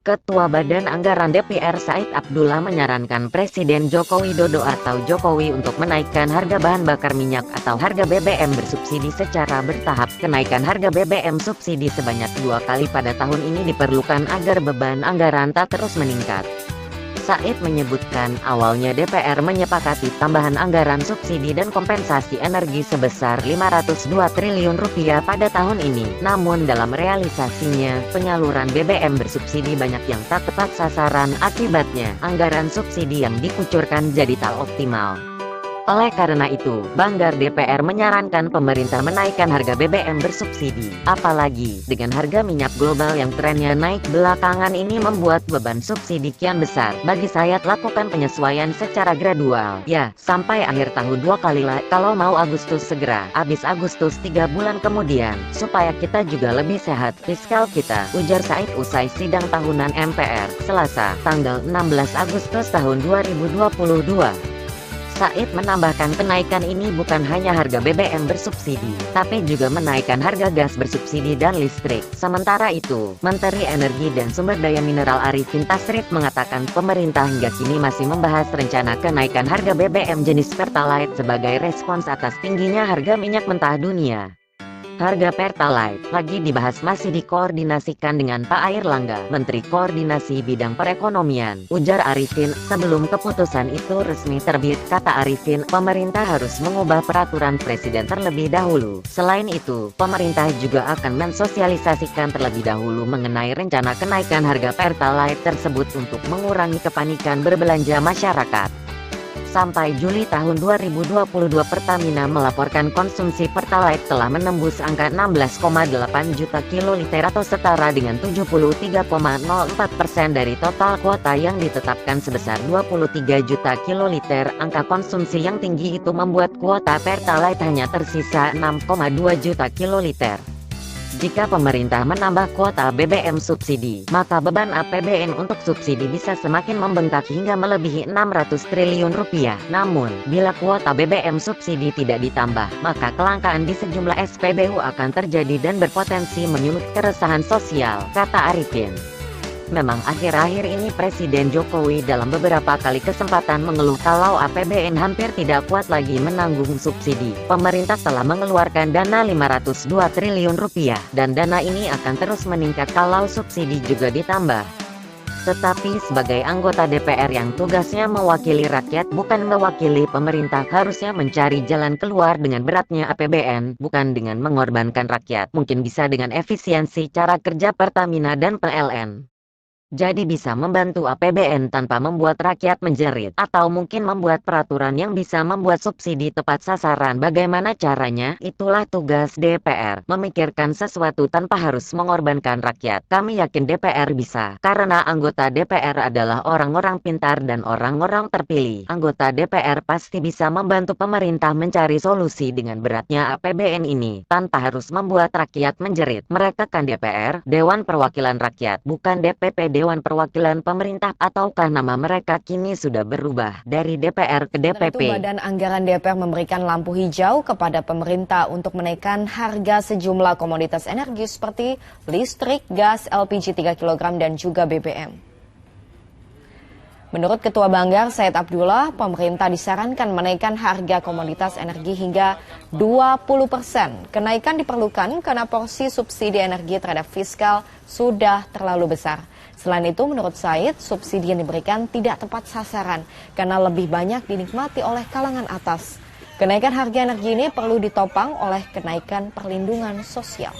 Ketua Badan Anggaran DPR Said Abdullah menyarankan Presiden Joko Widodo atau Jokowi untuk menaikkan harga bahan bakar minyak atau harga BBM bersubsidi secara bertahap. Kenaikan harga BBM subsidi sebanyak 2 kali pada tahun ini diperlukan agar beban anggaran tak terus meningkat. Said menyebutkan awalnya DPR menyepakati tambahan anggaran subsidi dan kompensasi energi sebesar Rp502 triliun pada tahun ini. Namun dalam realisasinya, penyaluran BBM bersubsidi banyak yang tak tepat sasaran. Akibatnya, anggaran subsidi yang dikucurkan jadi tak optimal. Oleh karena itu, Banggar DPR menyarankan pemerintah menaikkan harga BBM bersubsidi. Apalagi, dengan harga minyak global yang trennya naik belakangan ini membuat beban subsidi kian besar. Bagi saya lakukan penyesuaian secara gradual. Ya, sampai akhir tahun 2 kali lah. Kalau mau Agustus segera, habis Agustus 3 bulan kemudian, supaya kita juga lebih sehat fiskal kita, ujar Said usai sidang tahunan MPR, Selasa, tanggal 16 Agustus tahun 2022. Said menambahkan kenaikan ini bukan hanya harga BBM bersubsidi, tapi juga menaikkan harga gas bersubsidi dan listrik. Sementara itu, Menteri Energi dan Sumber Daya Mineral Arifin Tasrif mengatakan pemerintah hingga kini masih membahas rencana kenaikan harga BBM jenis Pertalite sebagai respons atas tingginya harga minyak mentah dunia. Harga Pertalite lagi dibahas masih dikoordinasikan dengan Pak Airlangga, Menteri Koordinasi Bidang Perekonomian, ujar Arifin. Sebelum keputusan itu resmi terbit, kata Arifin, pemerintah harus mengubah peraturan presiden terlebih dahulu. Selain itu, pemerintah juga akan mensosialisasikan terlebih dahulu mengenai rencana kenaikan harga Pertalite tersebut untuk mengurangi kepanikan berbelanja masyarakat. Sampai Juli tahun 2022 Pertamina melaporkan konsumsi Pertalite telah menembus angka 16,8 juta kiloliter atau setara dengan 73,04% dari total kuota yang ditetapkan sebesar 23 juta kiloliter. Angka konsumsi yang tinggi itu membuat kuota Pertalite hanya tersisa 6,2 juta kiloliter. Jika pemerintah menambah kuota BBM subsidi, maka beban APBN untuk subsidi bisa semakin membengkak hingga melebihi Rp600 triliun. Namun, bila kuota BBM subsidi tidak ditambah, maka kelangkaan di sejumlah SPBU akan terjadi dan berpotensi menyulut keresahan sosial, kata Arifin. Memang akhir-akhir ini Presiden Jokowi dalam beberapa kali kesempatan mengeluh kalau APBN hampir tidak kuat lagi menanggung subsidi. Pemerintah telah mengeluarkan dana Rp502 triliun dan dana ini akan terus meningkat kalau subsidi juga ditambah. Tetapi sebagai anggota DPR yang tugasnya mewakili rakyat bukan mewakili pemerintah, harusnya mencari jalan keluar dengan beratnya APBN, bukan dengan mengorbankan rakyat. Mungkin bisa dengan efisiensi cara kerja Pertamina dan PLN. Jadi bisa membantu APBN tanpa membuat rakyat menjerit, atau mungkin membuat peraturan yang bisa membuat subsidi tepat sasaran. Bagaimana caranya? Itulah tugas DPR, memikirkan sesuatu tanpa harus mengorbankan rakyat. Kami yakin DPR bisa, karena anggota DPR adalah orang-orang pintar dan orang-orang terpilih. Anggota DPR pasti bisa membantu pemerintah mencari solusi dengan beratnya APBN ini, tanpa harus membuat rakyat menjerit. Mereka kan DPR, Dewan Perwakilan Rakyat, bukan DPP Dewan Perwakilan Pemerintah, ataukah nama mereka kini sudah berubah dari DPR ke DPP? Badan Anggaran DPR memberikan lampu hijau kepada pemerintah untuk menaikkan harga sejumlah komoditas energi seperti listrik, gas, LPG 3 kg dan juga BBM. Menurut Ketua Banggar Said Abdullah, pemerintah disarankan menaikkan harga komoditas energi hingga 20%. Kenaikan diperlukan karena porsi subsidi energi terhadap fiskal sudah terlalu besar. Selain itu, menurut Said, subsidi yang diberikan tidak tepat sasaran karena lebih banyak dinikmati oleh kalangan atas. Kenaikan harga energi ini perlu ditopang oleh kenaikan perlindungan sosial.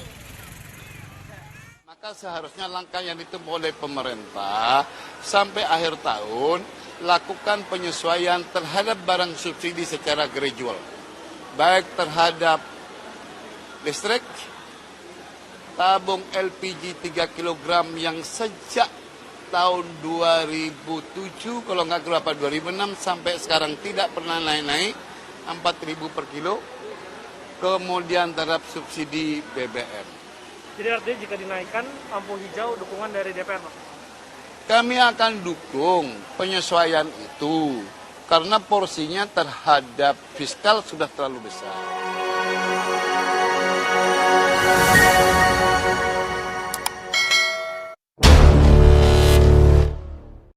Maka seharusnya langkah yang ditempuh oleh pemerintah sampai akhir tahun lakukan penyesuaian terhadap barang subsidi secara gradual, baik terhadap listrik, tabung LPG 3 kg yang sejak tahun 2007 kalau nggak berapa 2006 sampai sekarang tidak pernah naik-naik 4.000 per kilo. Kemudian terhadap subsidi BBM. Jadi artinya jika dinaikkan lampu hijau dukungan dari DPR, Pak? Kami akan dukung penyesuaian itu karena porsinya terhadap fiskal sudah terlalu besar.